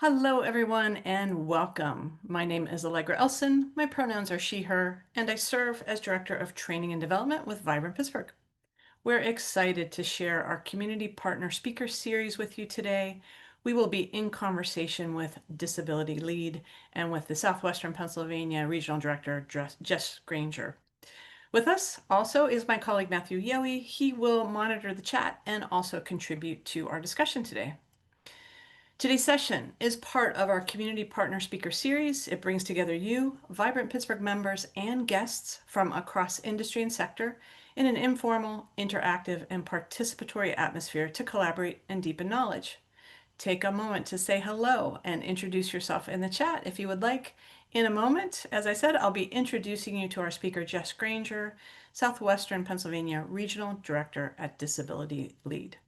Hello, everyone, and welcome. My name is Allegra Elson. My pronouns are she, her, and I serve as Director of Training and Development with Vibrant Pittsburgh. We're excited to share our community partner speaker series with you today. We will be in conversation with Disability Lead and with the Southwestern Pennsylvania Regional Director, Jess Grainger. With us also is my colleague Matthew Yowie. He will monitor the chat and also contribute to our discussion today. Today's session is part of our Community Partner Speaker Series. It brings together you, Vibrant Pittsburgh members, and guests from across industry and sector in an informal, interactive, and participatory atmosphere to collaborate and deepen knowledge. Take a moment to say hello and introduce yourself in the chat if you would like. In a moment, as I said, I'll be introducing you to our speaker, Jess Grainger, Southwestern Pennsylvania Regional Director at Disability Lead.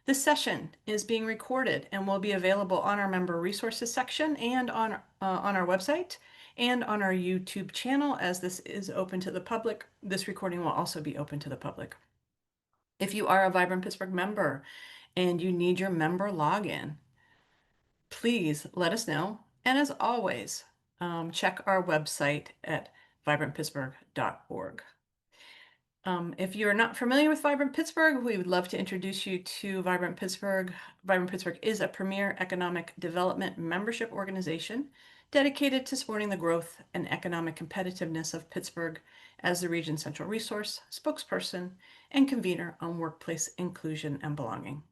This session is being recorded and will be available on our member resources section and on our website and on our YouTube channel. As this is open to the public, this recording will also be open to the public. If you are a Vibrant Pittsburgh member and you need your member login, please let us know. And as always, check our website at vibrantpittsburgh.org. If you're not familiar with Vibrant Pittsburgh, we would love to introduce you to Vibrant Pittsburgh. Vibrant Pittsburgh is a premier economic development membership organization dedicated to supporting the growth and economic competitiveness of Pittsburgh as the region's central resource, spokesperson, and convener on workplace inclusion and belonging.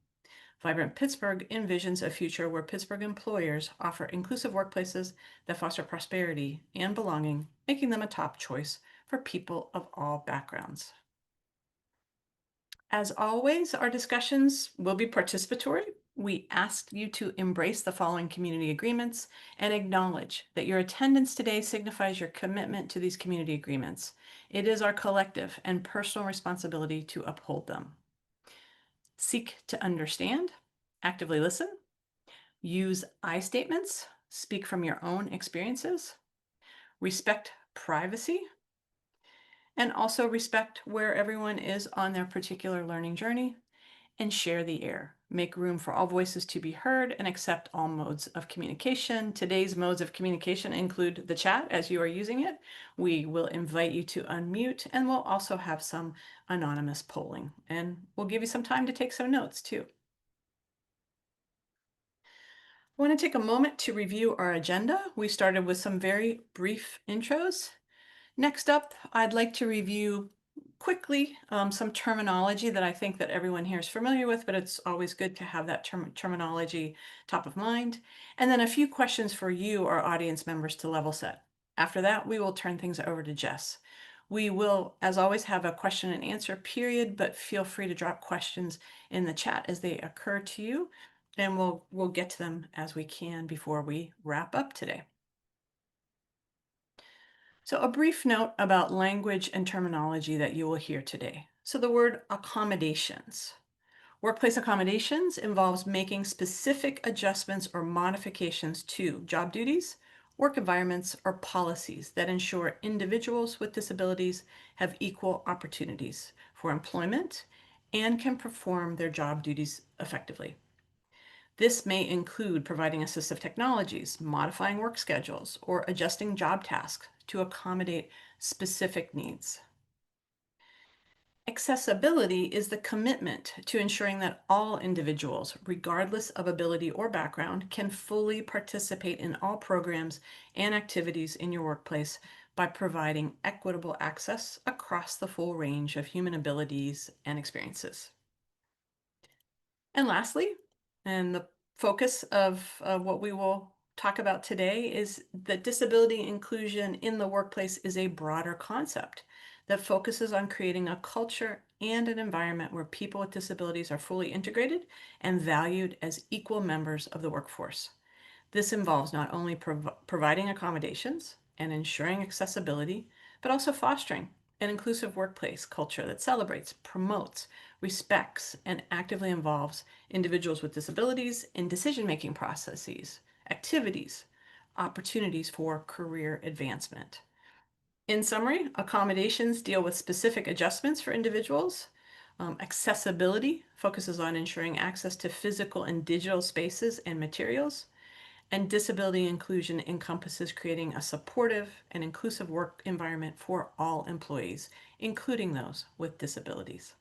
Vibrant Pittsburgh envisions a future where Pittsburgh employers offer inclusive workplaces that foster prosperity and belonging, making them a top choice for people of all backgrounds. As always, our discussions will be participatory. We ask you to embrace the following community agreements and acknowledge that your attendance today signifies your commitment to these community agreements. It is our collective and personal responsibility to uphold them. Seek to understand, actively listen, use I statements, speak from your own experiences, respect privacy, and also respect where everyone is on their particular learning journey, and share the air. Make room for all voices to be heard and accept all modes of communication. Today's modes of communication include the chat as you are using it. We will invite you to unmute, and we'll also have some anonymous polling, and we'll give you some time to take some notes too. I want to take a moment to review our agenda. We started with some very brief intros. Next up, I'd like to review quickly some terminology that I think that everyone here is familiar with, but it's always good to have that terminology top of mind. And then a few questions for you, our audience members, to level set. After that, we will turn things over to Jess. We will, as always, have a question and answer period, but feel free to drop questions in the chat as they occur to you, and we'll get to them as we can before we wrap up today. So a brief note about language and terminology that you will hear today. So the word accommodations. Workplace accommodations involves making specific adjustments or modifications to job duties, work environments, or policies that ensure individuals with disabilities have equal opportunities for employment and can perform their job duties effectively. This may include providing assistive technologies, modifying work schedules, or adjusting job tasks to accommodate specific needs. Accessibility is the commitment to ensuring that all individuals, regardless of ability or background, can fully participate in all programs and activities in your workplace by providing equitable access across the full range of human abilities and experiences. And lastly, and the focus of what we will talk about today is that disability inclusion in the workplace is a broader concept that focuses on creating a culture and an environment where people with disabilities are fully integrated and valued as equal members of the workforce. This involves not only providing accommodations and ensuring accessibility, but also fostering an inclusive workplace culture that celebrates, promotes, respects, and actively involves individuals with disabilities in decision-making processes, activities, opportunities for career advancement. In summary, accommodations deal with specific adjustments for individuals. Accessibility focuses on ensuring access to physical and digital spaces and materials. And disability inclusion encompasses creating a supportive and inclusive work environment for all employees, including those with disabilities.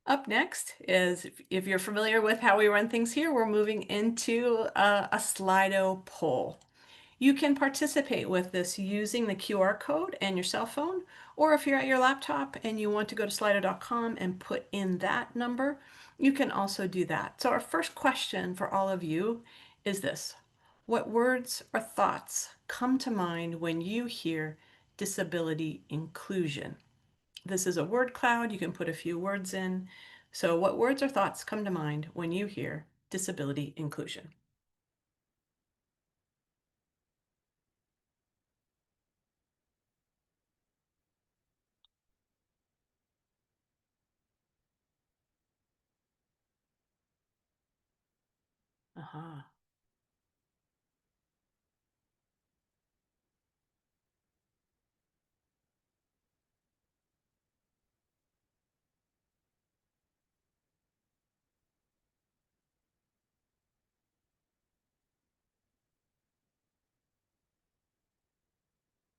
Up next is, if you're familiar with how we run things here, we're moving into a Slido poll. You can participate with this using the QR code and your cell phone, or if you're at your laptop and you want to go to slido.com and put in that number, you can also do that. So our first question for all of you is this: what words or thoughts come to mind when you hear disability inclusion? This is a word cloud. You can put a few words in. So what words or thoughts come to mind when you hear disability inclusion? Aha.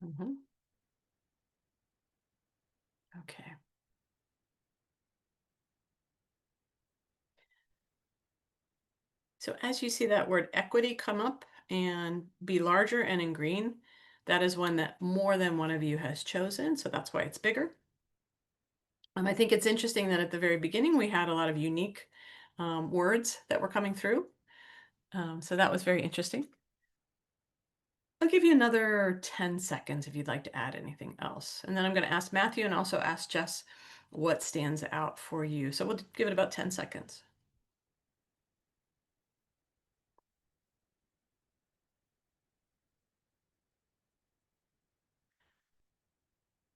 Mhm. Okay. So as you see that word equity come up and be larger and in green, that is one that more than one of you has chosen. So that's why it's bigger. I think it's interesting that at the very beginning we had a lot of unique words that were coming through. So that was very interesting. I'll give you another 10 seconds if you'd like to add anything else. And then I'm going to ask Matthew and also ask Jess what stands out for you. So we'll give it about 10 seconds.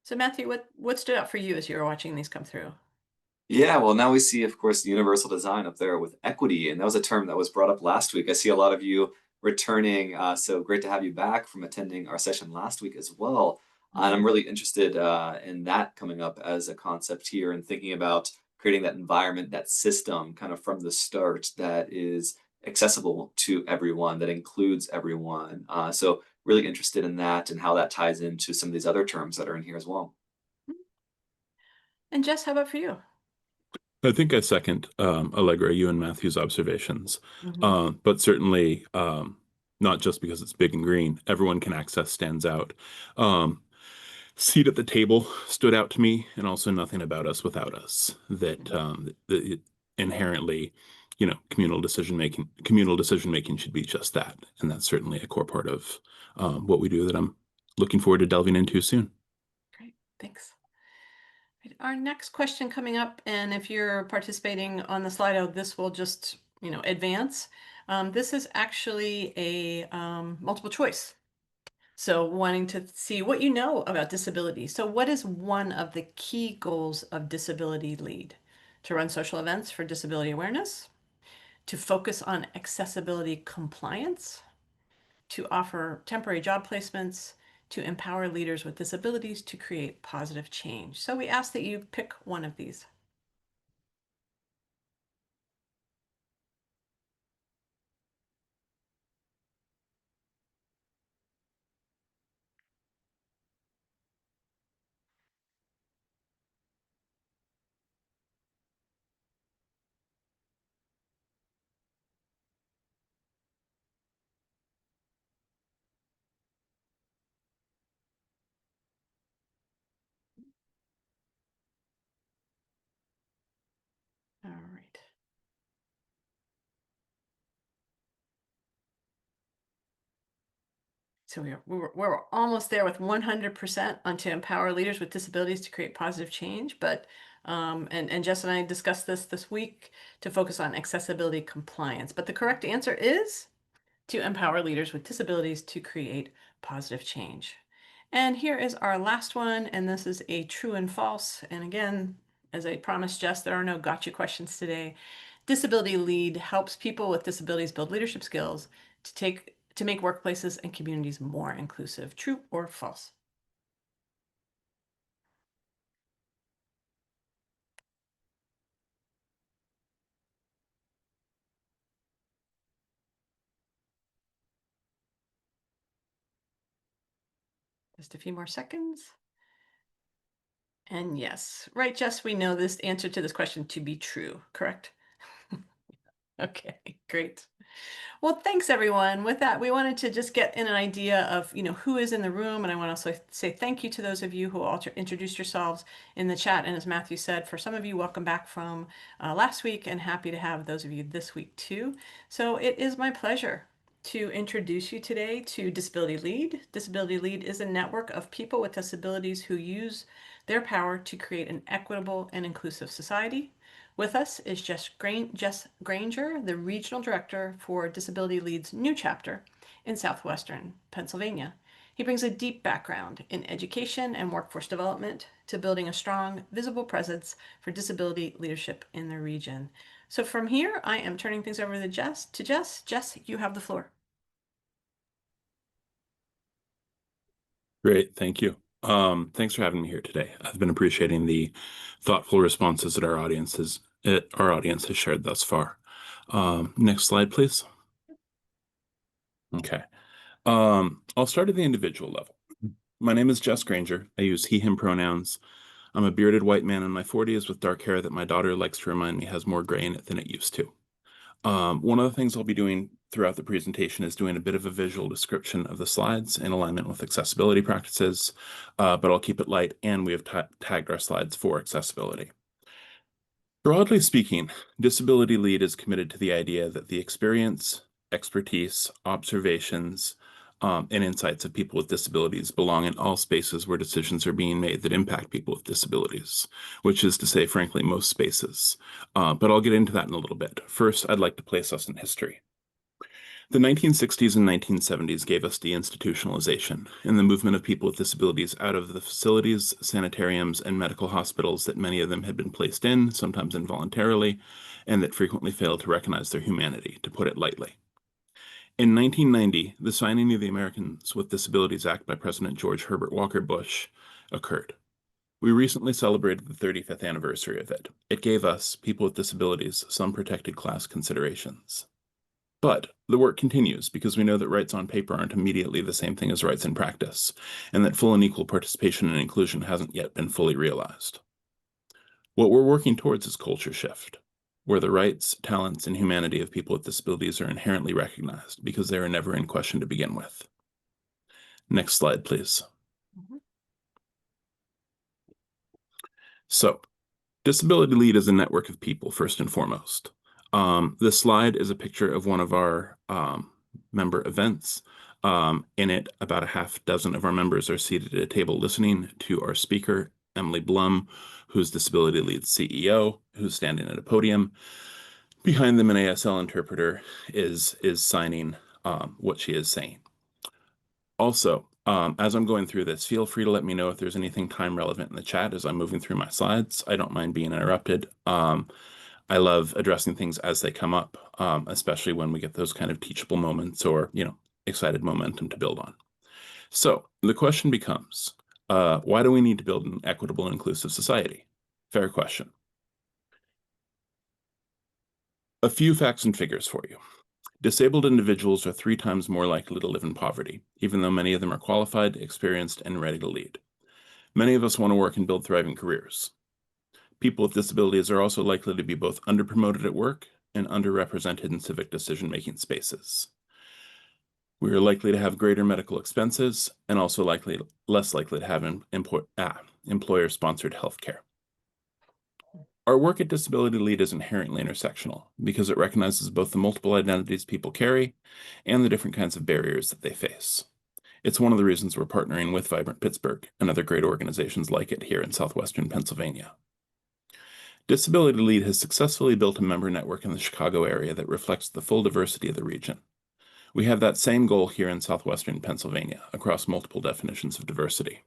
So Matthew, what stood out for you as you were watching these come through? Yeah, well, now we see, of course, the universal design up there with equity, and that was a term that was brought up last week. I see a lot of you returning, so great to have you back from attending our session last week as well. And I'm Mhm. really interested in that coming up as a concept here and thinking about creating that environment, that system kind of from the start that is accessible to everyone, that includes everyone. So really interested in that and how that ties into some of these other terms that are in here as well. And Jess, how about for you? I think I second Allegra, you and Matthew's observations. Mhm. But certainly, not just because it's big and green, everyone can access stands out. Um, Seat at the table stood out to me, and also nothing about us without us. That inherently, communal decision making should be just that, and that's certainly a core part of what we do that I'm looking forward to delving into soon. Great, thanks. Right, our next question coming up, and if you're participating on the Slido, this will just, advance. This is actually a multiple choice. So wanting to see what you know about disability. So what is one of the key goals of Disability Lead? To run social events for disability awareness, to focus on accessibility compliance, to offer temporary job placements, to empower leaders with disabilities to create positive change. So we ask that you pick one of these. All right. So we're almost there with 100% on to empower leaders with disabilities to create positive change. But and Jess and I discussed this week to focus on accessibility compliance. But the correct answer is to empower leaders with disabilities to create positive change. And here is our last one, and this is a true and false. And again, as I promised Jess, there are no gotcha questions today. Disability Lead helps people with disabilities build leadership skills to make workplaces and communities more inclusive. True or false? Just a few more seconds. And yes, right, Jess, we know this answer to this question to be true, correct? Okay, great. Well, thanks everyone. With that, we wanted to just get an idea of, who is in the room. And I want to also say thank you to those of you who introduced yourselves in the chat. And as Matthew said, for some of you, welcome back from last week and happy to have those of you this week too. So it is my pleasure to introduce you today to Disability Lead. Disability Lead is a network of people with disabilities who use their power to create an equitable and inclusive society. With us is Jess Grainger, the Regional Director for Disability Lead's new chapter in Southwestern Pennsylvania. He brings a deep background in education and workforce development to building a strong, visible presence for disability leadership in the region. So from here, I am turning things over to Jess. Jess, you have the floor. Great, thank you. Thanks for having me here today. I've been appreciating the thoughtful responses that our audience has shared thus far. Next slide, please. Okay. I'll start at the individual level. My name is Jess Grainger. I use he, him pronouns. I'm a bearded white man in my 40s with dark hair that my daughter likes to remind me has more gray in it than it used to. One of the things I'll be doing throughout the presentation is doing a bit of a visual description of the slides in alignment with accessibility practices, but I'll keep it light, and we have tagged our slides for accessibility. Broadly speaking, Disability Lead is committed to the idea that the experience, expertise, observations, and insights of people with disabilities belong in all spaces where decisions are being made that impact people with disabilities, which is to say, frankly, most spaces. But I'll get into that in a little bit. First, I'd like to place us in history. The 1960s and 1970s gave us deinstitutionalization and the movement of people with disabilities out of the facilities, sanitariums, and medical hospitals that many of them had been placed in, sometimes involuntarily, and that frequently failed to recognize their humanity, to put it lightly. In 1990, the signing of the Americans with Disabilities Act by President George Herbert Walker Bush occurred. We recently celebrated the 35th anniversary of it. It gave us, people with disabilities, some protected class considerations. But the work continues because we know that rights on paper aren't immediately the same thing as rights in practice, and that full and equal participation and inclusion hasn't yet been fully realized. What we're working towards is culture shift, where the rights, talents, and humanity of people with disabilities are inherently recognized because they are never in question to begin with. Next slide, please. So, Disability Lead is a network of people, first and foremost. This slide is a picture of one of our member events. In it, about a half dozen of our members are seated at a table listening to our speaker, Emily Blum, who's Disability Lead CEO, who's standing at a podium. Behind them, an ASL interpreter is signing what she is saying. Also, as I'm going through this, feel free to let me know if there's anything time relevant in the chat as I'm moving through my slides. I don't mind being interrupted. I love addressing things as they come up, especially when we get those kind of teachable moments or, excited momentum to build on. So the question becomes, why do we need to build an equitable and inclusive society? Fair question. A few facts and figures for you. Disabled individuals are 3 times more likely to live in poverty, even though many of them are qualified, experienced, and ready to lead. Many of us want to work and build thriving careers. People with disabilities are also likely to be both underpromoted at work and underrepresented in civic decision-making spaces. We are likely to have greater medical expenses and also less likely to have employer-sponsored health care. Our work at Disability Lead is inherently intersectional because it recognizes both the multiple identities people carry and the different kinds of barriers that they face. It's one of the reasons we're partnering with Vibrant Pittsburgh and other great organizations like it here in Southwestern Pennsylvania. Disability Lead has successfully built a member network in the Chicago area that reflects the full diversity of the region. We have that same goal here in Southwestern Pennsylvania across multiple definitions of diversity.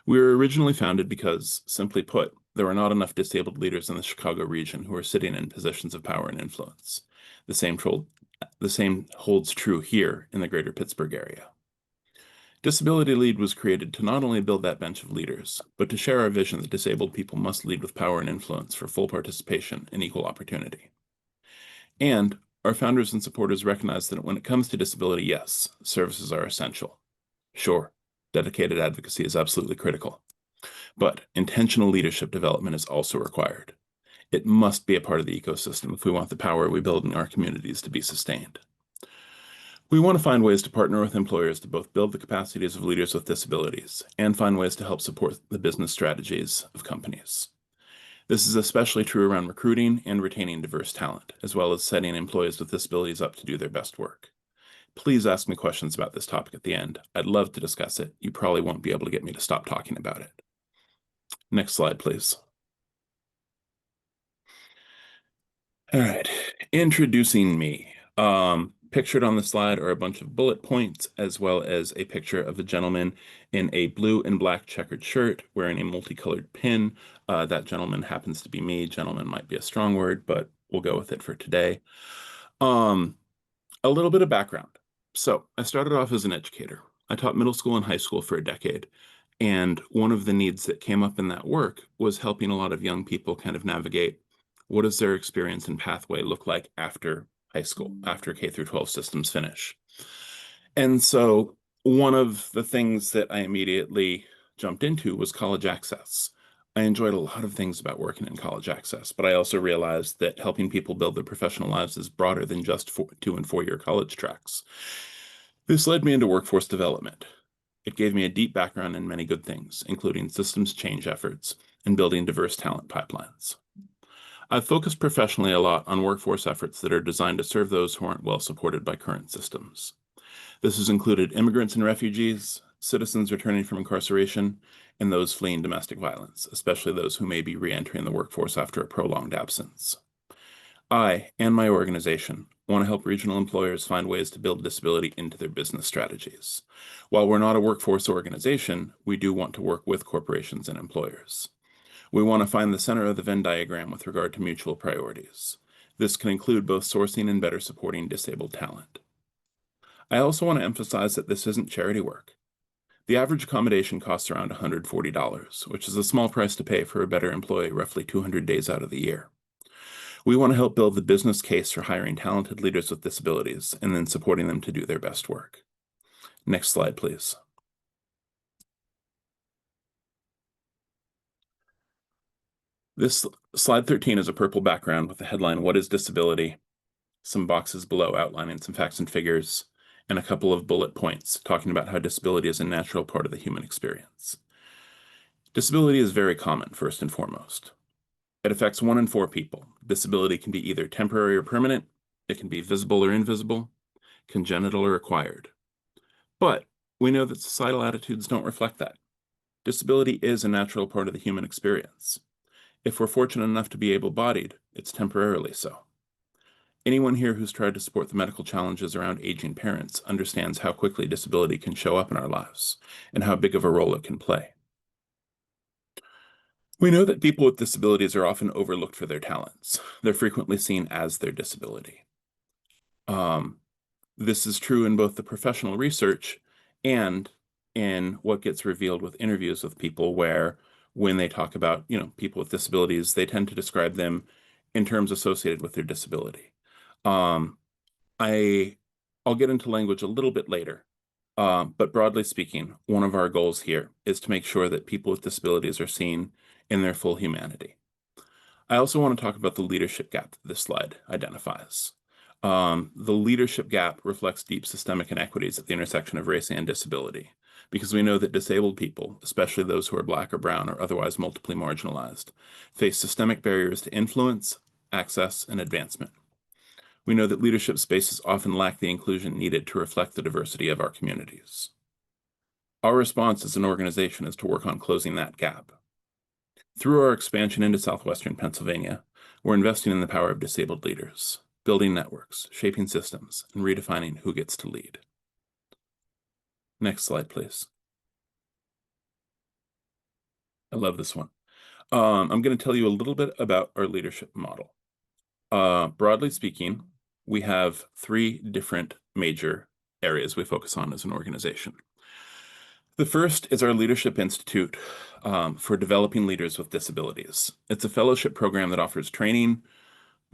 We were originally founded because, simply put, there are not enough disabled leaders in the Chicago region who are sitting in positions of power and influence. The same holds true here in the greater Pittsburgh area. Disability Lead was created to not only build that bench of leaders, but to share our vision that disabled people must lead with power and influence for full participation and equal opportunity. And our founders and supporters recognize that when it comes to disability, yes, services are essential. Sure, Dedicated advocacy is absolutely critical. But intentional leadership development is also required. It must be a part of the ecosystem if we want the power we build in our communities to be sustained. We want to find ways to partner with employers to both build the capacities of leaders with disabilities and find ways to help support the business strategies of companies. This is especially true around recruiting and retaining diverse talent, as well as setting employees with disabilities up to do their best work. Please ask me questions about this topic at the end. I'd love to discuss it. You probably won't be able to get me to stop talking about it. Next slide, please. All right, introducing me. Pictured on the slide are a bunch of bullet points, as well as a picture of a gentleman in a blue and black checkered shirt wearing a multicolored pin. That gentleman happens to be me. Gentleman might be a strong word, but we'll go with it for today. A little bit of background. So I started off as an educator. I taught middle school and high school for a decade. And one of the needs that came up in that work was helping a lot of young people kind of navigate what does their experience and pathway look like after high school, after K through 12 systems finish. And so one of the things that I immediately jumped into was college access. I enjoyed a lot of things about working in college access, but I also realized that helping people build their professional lives is broader than just 2 and 4 year college tracks. This led me into workforce development. It gave me a deep background in many good things, including systems change efforts and building diverse talent pipelines. I've focused professionally a lot on workforce efforts that are designed to serve those who aren't well supported by current systems. This has included immigrants and refugees, citizens returning from incarceration, and those fleeing domestic violence, especially those who may be re-entering the workforce after a prolonged absence. I and my organization want to help regional employers find ways to build disability into their business strategies. While we're not a workforce organization, we do want to work with corporations and employers. We want to find the center of the Venn diagram with regard to mutual priorities. This can include both sourcing and better supporting disabled talent. I also want to emphasize that this isn't charity work. The average accommodation costs around $140, which is a small price to pay for a better employee roughly 200 days out of the year. We want to help build the business case for hiring talented leaders with disabilities and then supporting them to do their best work. Next slide, please. This slide 13 is a purple background with the headline, "What is Disability?" Some boxes below outlining some facts and figures, and a couple of bullet points talking about how disability is a natural part of the human experience. Disability is very common, first and foremost. It affects 1 in 4 people. Disability can be either temporary or permanent. It can be visible or invisible, congenital or acquired. But we know that societal attitudes don't reflect that. Disability is a natural part of the human experience. If we're fortunate enough to be able-bodied, it's temporarily so. Anyone here who's tried to support the medical challenges around aging parents understands how quickly disability can show up in our lives and how big of a role it can play. We know that people with disabilities are often overlooked for their talents. They're frequently seen as their disability. This is true in both the professional research and in what gets revealed with interviews with people where when they talk about, people with disabilities, they tend to describe them in terms associated with their disability. I'll get into language a little bit later, but broadly speaking, one of our goals here is to make sure that people with disabilities are seen in their full humanity. I also want to talk about the leadership gap that this slide identifies. The leadership gap reflects deep systemic inequities at the intersection of race and disability, because we know that disabled people, especially those who are Black or brown or otherwise multiply marginalized, face systemic barriers to influence, access, and advancement. We know that leadership spaces often lack the inclusion needed to reflect the diversity of our communities. Our response as an organization is to work on closing that gap. Through our expansion into southwestern Pennsylvania, we're investing in the power of disabled leaders, building networks, shaping systems, and redefining who gets to lead. Next slide, please. I love this one. I'm going to tell you a little bit about our leadership model. Broadly speaking, we have 3 different major areas we focus on as an organization. The first is our Leadership Institute for developing leaders with disabilities. It's a fellowship program that offers training,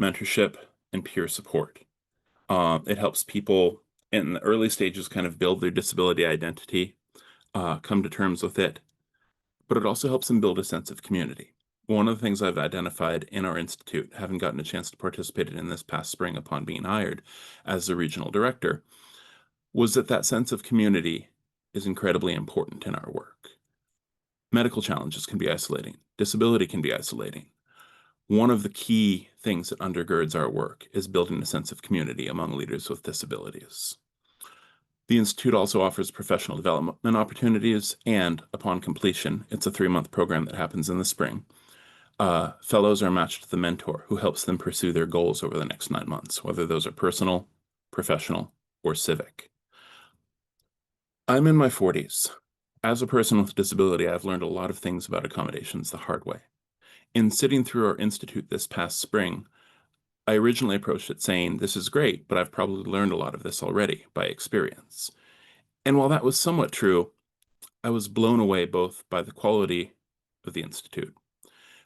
mentorship, and peer support. It helps people in the early stages kind of build their disability identity, come to terms with it, but it also helps them build a sense of community. One of the things I've identified in our institute, having gotten a chance to participate in this past spring upon being hired as the regional director, was that sense of community is incredibly important in our work. Medical challenges can be isolating. Disability can be isolating. One of the key things that undergirds our work is building a sense of community among leaders with disabilities. The Institute also offers professional development opportunities, and upon completion, it's a 3-month program that happens in the spring. Fellows are matched with a mentor who helps them pursue their goals over the next 9 months, whether those are personal, professional, or civic. I'm in my 40s. As a person with disability, I've learned a lot of things about accommodations the hard way. In sitting through our institute this past spring, I originally approached it saying, this is great, but I've probably learned a lot of this already by experience. And while that was somewhat true, I was blown away both by the quality of the institute,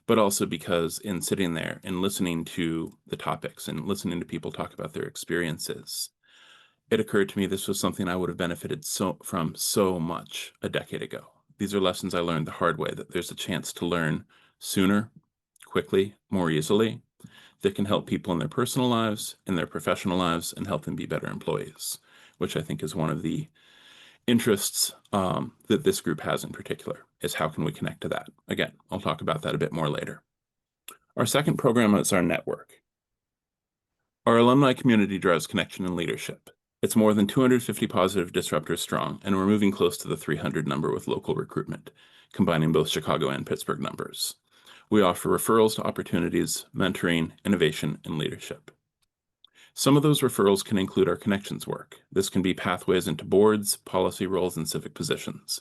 but also because in sitting there and listening to the topics and listening to people talk about their experiences, it occurred to me this was something I would have benefited from so much a decade ago. These are lessons I learned the hard way, that there's a chance to learn sooner, quickly, more easily, that can help people in their personal lives, in their professional lives, and help them be better employees, which I think is one of the interests that this group has in particular, is how can we connect to that? Again, I'll talk about that a bit more later. Our second program is our network. Our alumni community drives connection and leadership. It's more than 250 positive disruptors strong, and we're moving close to the 300 number with local recruitment, combining both Chicago and Pittsburgh numbers. We offer referrals to opportunities, mentoring, innovation, and leadership. Some of those referrals can include our connections work. This can be pathways into boards, policy roles, and civic positions.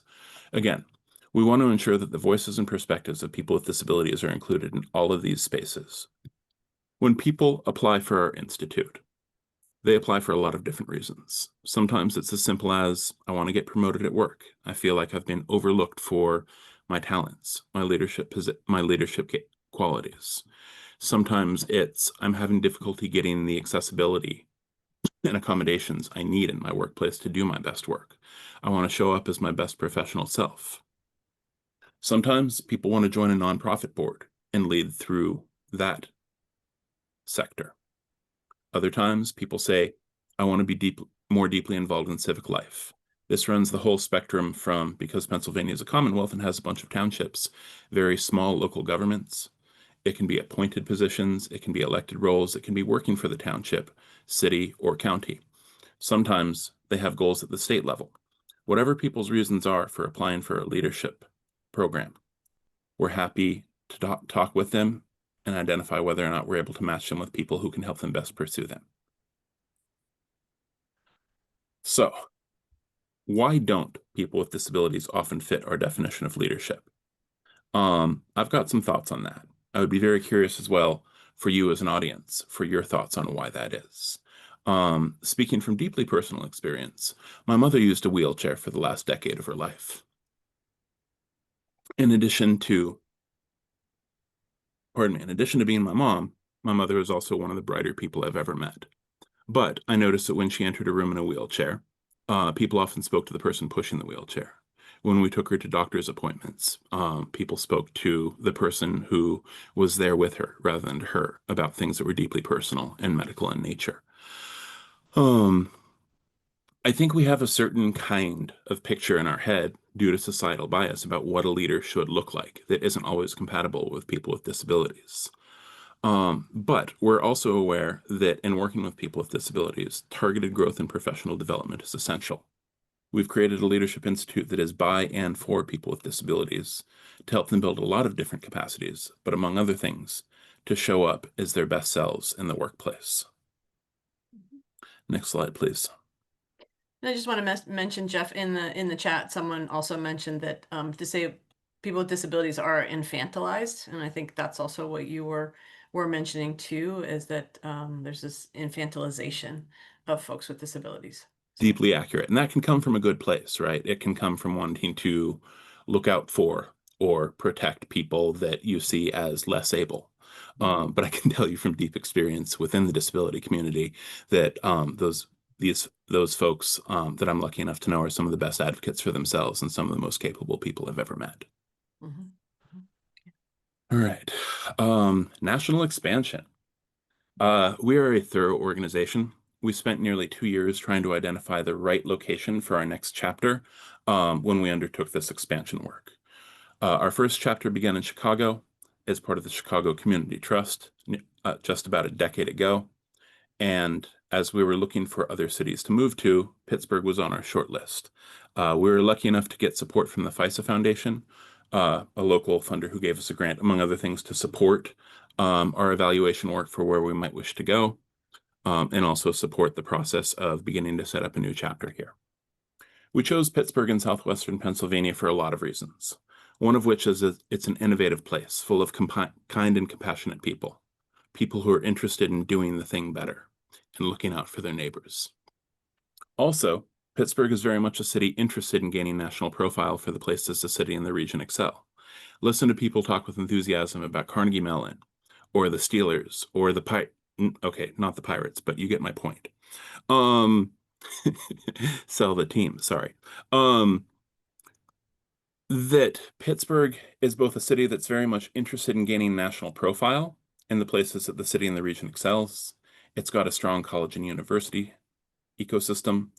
Again, we want to ensure that the voices and perspectives of people with disabilities are included in all of these spaces. When people apply for our institute, they apply for a lot of different reasons. Sometimes it's as simple as, I want to get promoted at work. I feel like I've been overlooked for my talents, my leadership qualities. Sometimes it's, I'm having difficulty getting the accessibility and accommodations I need in my workplace to do my best work. I want to show up as my best professional self. Sometimes people want to join a nonprofit board and lead through that sector. Other times, people say, I want to be more deeply involved in civic life. This runs the whole spectrum from, because Pennsylvania is a commonwealth and has a bunch of townships, very small local governments. It can be appointed positions, it can be elected roles, it can be working for the township, city, or county. Sometimes they have goals at the state level. Whatever people's reasons are for applying for a leadership program, we're happy to talk with them and identify whether or not we're able to match them with people who can help them best pursue them. So, why don't people with disabilities often fit our definition of leadership? I've got some thoughts on that. I would be very curious as well for you as an audience, for your thoughts on why that is. Speaking from deeply personal experience, my mother used a wheelchair for the last decade of her life. In addition to being my mom, my mother is also one of the brighter people I've ever met. But I noticed that when she entered a room in a wheelchair, people often spoke to the person pushing the wheelchair. When we took her to doctor's appointments, people spoke to the person who was there with her rather than to her about things that were deeply personal and medical in nature. I think we have a certain kind of picture in our head due to societal bias about what a leader should look like that isn't always compatible with people with disabilities. But we're also aware that in working with people with disabilities, targeted growth and professional development is essential. We've created a leadership institute that is by and for people with disabilities to help them build a lot of different capacities, but among other things, to show up as their best selves in the workplace. Next slide, please. And I just want to mention, Jeff, in the chat, someone also mentioned that to say people with disabilities are infantilized, and I think that's also what you were mentioning too, is that there's this infantilization of folks with disabilities. Deeply accurate, and that can come from a good place, right? It can come from wanting to look out for or protect people that you see as less able. But I can tell you from deep experience within the disability community that those those folks that I'm lucky enough to know are some of the best advocates for themselves and some of the most capable people I've ever met. Mhm. All right. National expansion. We are a thorough organization. We spent nearly 2 years trying to identify the right location for our next chapter when we undertook this expansion work. Our first chapter began in Chicago as part of the Chicago Community Trust just about a decade ago. And as we were looking for other cities to move to, Pittsburgh was on our short list. We were lucky enough to get support from the FISA Foundation, a local funder who gave us a grant, among other things, to support our evaluation work for where we might wish to go, and also support the process of beginning to set up a new chapter here. We chose Pittsburgh in southwestern Pennsylvania for a lot of reasons, one of which is it's an innovative place full of kind and compassionate people, people who are interested in doing the thing better and looking out for their neighbors. Also, Pittsburgh is very much a city interested in gaining national profile for the places the city and the region excel. Listen to people talk with enthusiasm about Carnegie Mellon, or the Steelers, or okay, not the Pirates, but you get my point. Sell the team, sorry. That Pittsburgh is both a city that's very much interested in gaining national profile in the places that the city and the region excels. It's got a strong college and university ecosystem.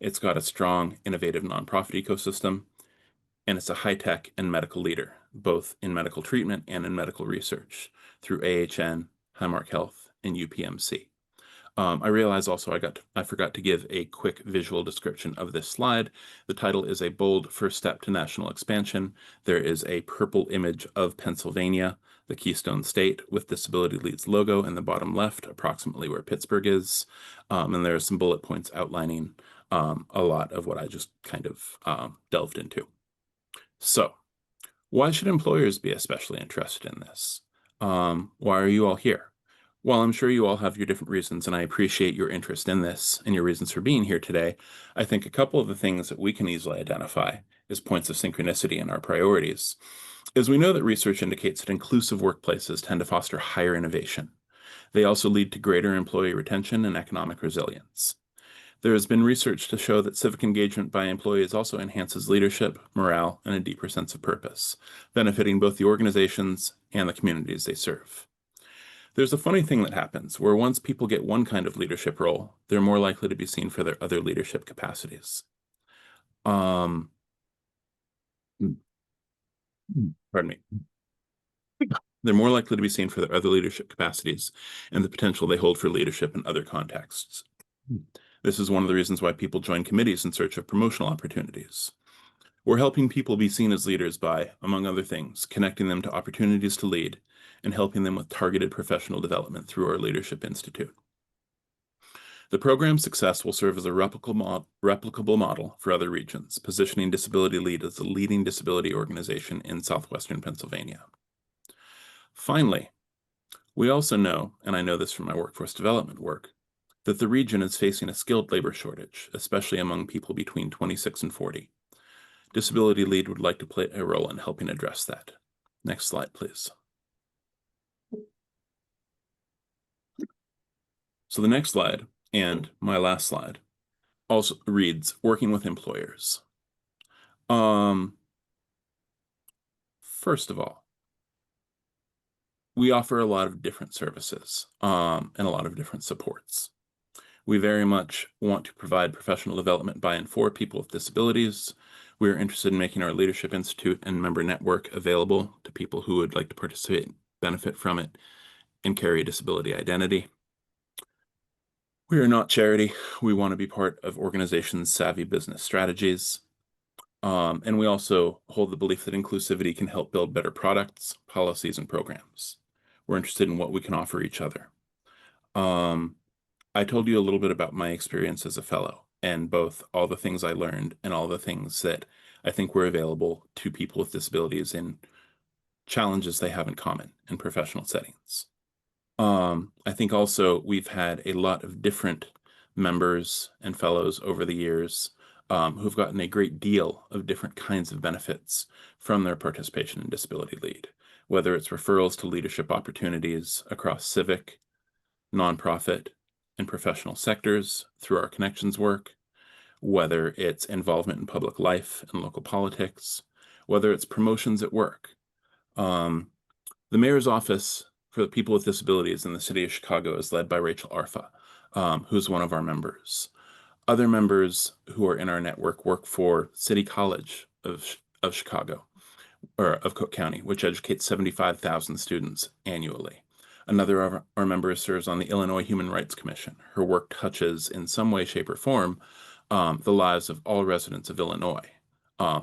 It's got a strong, innovative nonprofit ecosystem. And it's a high-tech and medical leader, both in medical treatment and in medical research through AHN, Highmark Health, and UPMC. I realize also I forgot to give a quick visual description of this slide. The title is A Bold First Step to National Expansion. There is a purple image of Pennsylvania, the Keystone State, with Disability Leads logo in the bottom left, approximately where Pittsburgh is. And there are some bullet points outlining a lot of what I just kind of delved into. So, why should employers be especially interested in this? Why are you all here? Well, I'm sure you all have your different reasons, and I appreciate your interest in this and your reasons for being here today. I think a couple of the things that we can easily identify as points of synchronicity in our priorities is we know that research indicates that inclusive workplaces tend to foster higher innovation. They also lead to greater employee retention and economic resilience. There has been research to show that civic engagement by employees also enhances leadership, morale, and a deeper sense of purpose, benefiting both the organizations and the communities they serve. There's a funny thing that happens where once people get one kind of leadership role, they're more likely to be seen for their other leadership capacities. Pardon me. They're more likely to be seen for their other leadership capacities and the potential they hold for leadership in other contexts. This is one of the reasons why people join committees in search of promotional opportunities. We're helping people be seen as leaders by, among other things, connecting them to opportunities to lead and helping them with targeted professional development through our Leadership Institute. The program's success will serve as a replicable model for other regions, positioning Disability Lead as the leading disability organization in southwestern Pennsylvania. Finally, we also know, and I know this from my workforce development work, that the region is facing a skilled labor shortage, especially among people between 26 and 40. Disability Lead would like to play a role in helping address that. Next slide, please. So the next slide, and my last slide, also reads, working with employers. First of all, we offer a lot of different services and a lot of different supports. We very much want to provide professional development by and for people with disabilities. We are interested in making our Leadership Institute and member network available to people who would like to participate, benefit from it, and carry a disability identity. We are not charity. We want to be part of organizations' savvy business strategies. And we also hold the belief that inclusivity can help build better products, policies, and programs. We're interested in what we can offer each other. I told you a little bit about my experience as a fellow and both all the things I learned and all the things that I think were available to people with disabilities in challenges they have in common in professional settings. I think also we've had a lot of different members and fellows over the years who've gotten a great deal of different kinds of benefits from their participation in Disability Lead, whether it's referrals to leadership opportunities across civic, nonprofit, in professional sectors through our connections work, whether it's involvement in public life and local politics, whether it's promotions at work. Um, the mayor's office for the people with disabilities in the city of Chicago is led by Rachel Arfa, who's one of our members. Other members who are in our network work for City College of Chicago, or of Cook County, which educates 75,000 students annually. Another of our members serves on the Illinois Human Rights Commission. Her work touches in some way, shape, or form the lives of all residents of Illinois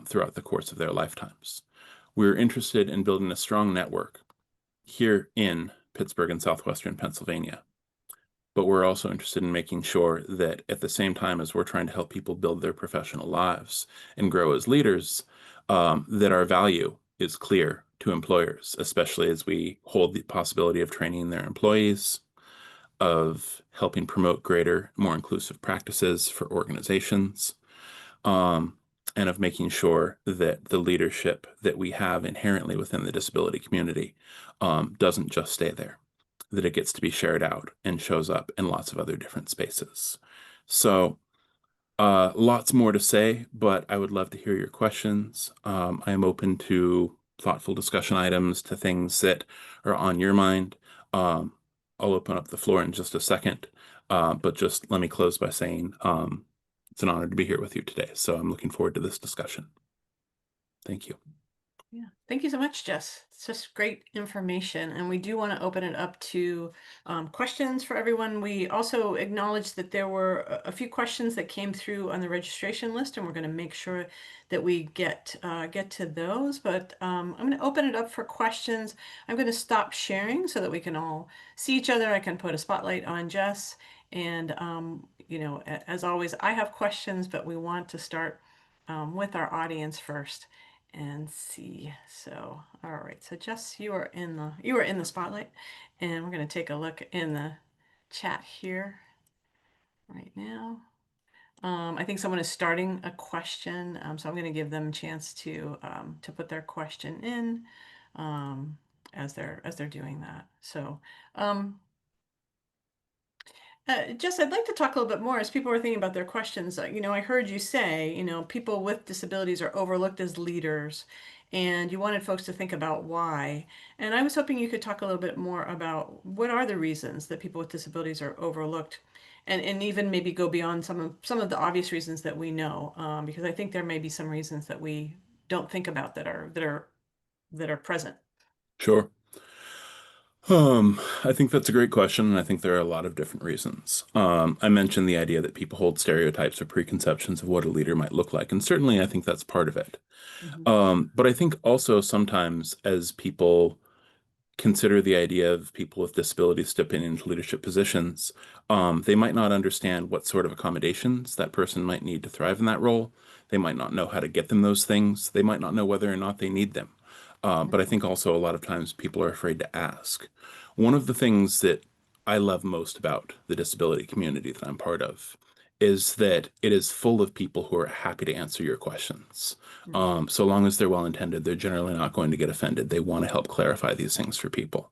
throughout the course of their lifetimes. We're interested in building a strong network here in Pittsburgh and southwestern Pennsylvania. But we're also interested in making sure that at the same time as we're trying to help people build their professional lives and grow as leaders, that our value is clear to employers, especially as we hold the possibility of training their employees, of helping promote greater, more inclusive practices for organizations, um, and of making sure that the leadership that we have inherently within the disability community doesn't just stay there, that it gets to be shared out and shows up in lots of other different spaces. So lots more to say, but I would love to hear your questions. I am open to thoughtful discussion items, to things that are on your mind. I'll open up the floor in just a second, but just let me close by saying it's an honor to be here with you today. So I'm looking forward to this discussion. Thank you. Yeah, thank you so much, Jess. It's just great information, and we do want to open it up to questions for everyone. We also acknowledge that there were a few questions that came through on the registration list, and we're going to make sure that we get to those. But I'm going to open it up for questions. I'm going to stop sharing so that we can all see each other. I can put a spotlight on Jess, and as always, I have questions, but we want to start with our audience first and see. So, all right. So Jess, you are in the spotlight, and we're going to take a look in the chat here right now. I think someone is starting a question, so I'm going to give them a chance to put their question in as they're doing that. So, Jess, I'd like to talk a little bit more as people are thinking about their questions. I heard you say, people with disabilities are overlooked as leaders, and you wanted folks to think about why. And I was hoping you could talk a little bit more about what are the reasons that people with disabilities are overlooked, and even maybe go beyond some of the obvious reasons that we know, because I think there may be some reasons that we don't think about that are present. Sure. I think that's a great question, and I think there are a lot of different reasons. I mentioned the idea that people hold stereotypes or preconceptions of what a leader might look like, and certainly I think that's part of it. Mhm. But I think also sometimes as people consider the idea of people with disabilities stepping into leadership positions, they might not understand what sort of accommodations that person might need to thrive in that role. They might not know how to get them those things. They might not know whether or not they need them. But I think also a lot of times people are afraid to ask. One of the things that I love most about the disability community that I'm part of is that it is full of people who are happy to answer your questions. Mhm. So long as they're well intended, they're generally not going to get offended. They want to help clarify these things for people.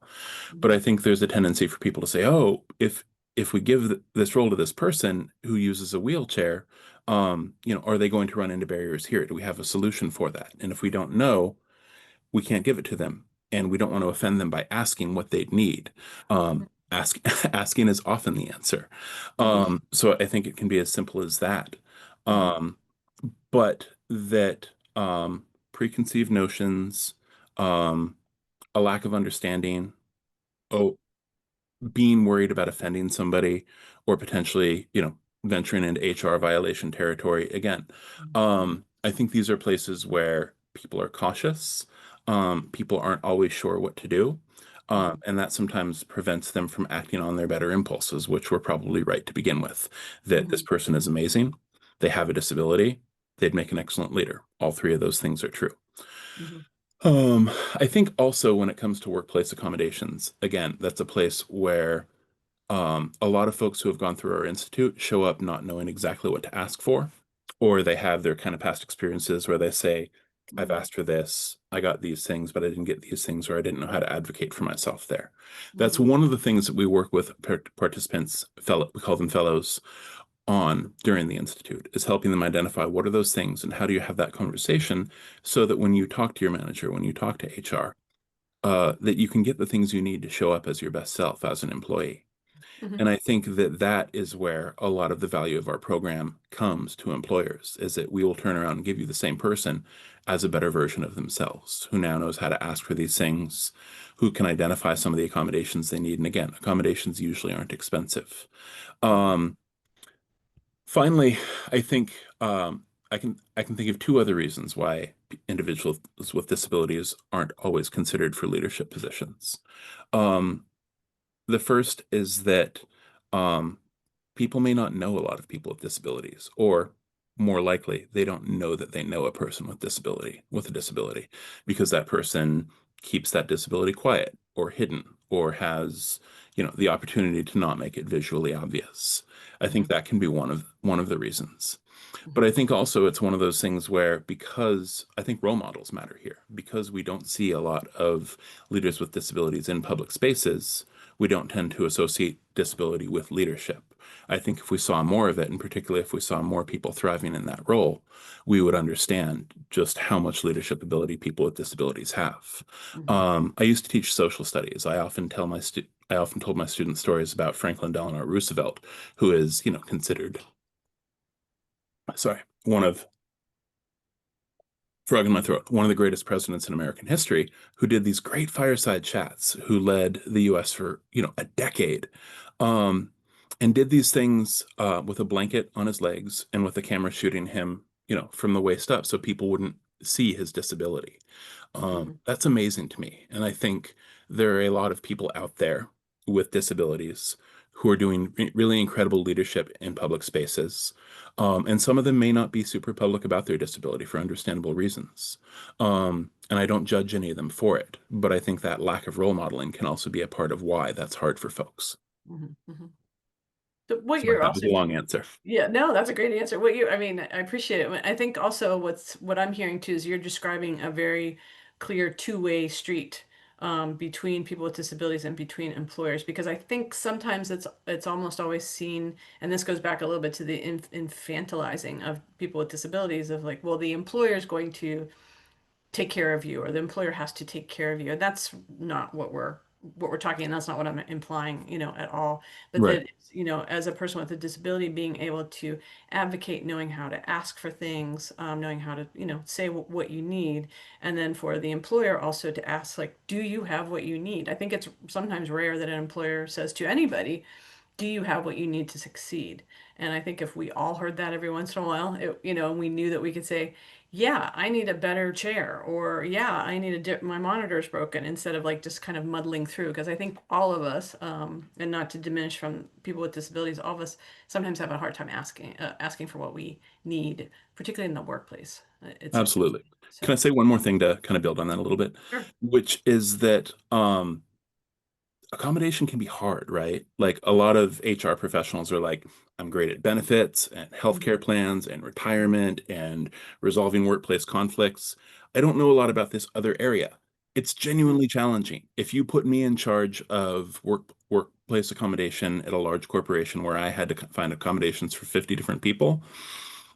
But I Mhm. think there's a tendency for people to say, "Oh, if we give this role to this person who uses a wheelchair, are they going to run into barriers here? Do we have a solution for that? And if we don't know, we can't give it to them, and we don't want to offend them by asking what they'd need. Ask asking is often the answer. Mhm. So I think it can be as simple as that. Mhm. Um, but that preconceived notions, um, a lack of understanding, oh, being worried about offending somebody or potentially, venturing into HR violation territory. Again, I think these are places where people are cautious. People aren't always sure what to do. Mhm. And that sometimes prevents them from acting on their better impulses, which were probably right to begin with. That this Mhm. person is amazing, they have a disability, they'd make an excellent leader. All three of those things are true. Mhm. I think also when it comes to workplace accommodations, again, that's a place where a lot of folks who have gone through our institute show up not knowing exactly what to ask for, or they have their kind of past experiences where they say, I've asked for this, I got these things, but I didn't get these things, or I didn't know how to advocate for myself there. That's Mhm. one of the things that we work with participants, we call them fellows, on during the institute, is helping them identify what are those things and how do you have that conversation so that when you talk to your manager, when you talk to HR, that you can get the things you need to show up as your best self as an employee. Mhm. And I think that that is where a lot of the value of our program comes to employers, is that we will turn around and give you the same person as a better version of themselves, who now knows how to ask for these things, who can identify some of the accommodations they need. And again, accommodations usually aren't expensive. Mhm. Um, Finally, I think I can think of two other reasons why individuals with disabilities aren't always considered for leadership positions. Um, the first is that um, people may not know a lot of people with disabilities, or more likely, they don't know that they know a person with a disability, because that person keeps that disability quiet or hidden, or has, the opportunity to not make it visually obvious. I think Mhm. that can be one of the reasons. But Mhm. I think also it's one of those things where, because I think role models matter here, because we don't see a lot of leaders with disabilities in public spaces, we don't tend to associate disability with leadership. I think if we saw more of it, and particularly if we saw more people thriving in that role, we would understand just how much leadership ability people with disabilities have. Mhm. I used to teach social studies. I often told my students stories about Franklin Delano Roosevelt, who is, considered, sorry, one of frog in my throat, one of the greatest presidents in American history, who did these great fireside chats, who led the US for, a decade, um, and did these things with a blanket on his legs and with the camera shooting him, from the waist up so people wouldn't see his disability. Mhm. That's amazing to me. And I think there are a lot of people out there with disabilities who are doing really incredible leadership in public spaces. And some of them may not be super public about their disability for understandable reasons. And I don't judge any of them for it. But I think that lack of role modeling can also be a part of why that's hard for folks. Mhm. Mhm. So what Sorry, you're that was also a long answer. Yeah, no, that's a great answer. I mean, I appreciate it. I think also what I'm hearing too is you're describing a very clear two-way street between people with disabilities and between employers, because I think sometimes it's almost always seen, and this goes back a little bit to the infantilizing of people with disabilities of like, well, the employer is going to take care of you, or the employer has to take care of you. And that's not what we're talking, and that's not what I'm implying, at all. But Right. that, as a person with a disability, being able to advocate, knowing how to ask for things, knowing how to, say what you need, and then for the employer also to ask, like, do you have what you need? I think it's sometimes rare that an employer says to anybody, do you have what you need to succeed? And I think if we all heard that every once in a while, and we knew that we could say, yeah, I need a better chair, or yeah, I need my monitor's broken, instead of like just kind of muddling through. Because I think all of us, and not to diminish from people with disabilities, all of us sometimes have a hard time asking for what we need, particularly in the workplace. It seems like. Absolutely. Can I So, say one more thing to kind of build on that a little bit? sure. Which is that accommodation can be hard, right? Like, a lot of HR professionals are like, I'm great at benefits and Mhm. healthcare plans and retirement and resolving workplace conflicts. I don't know a lot about this other area. It's Mhm. genuinely challenging. If you put me in charge of workplace accommodation at a large corporation where I had to find accommodations for 50 different people,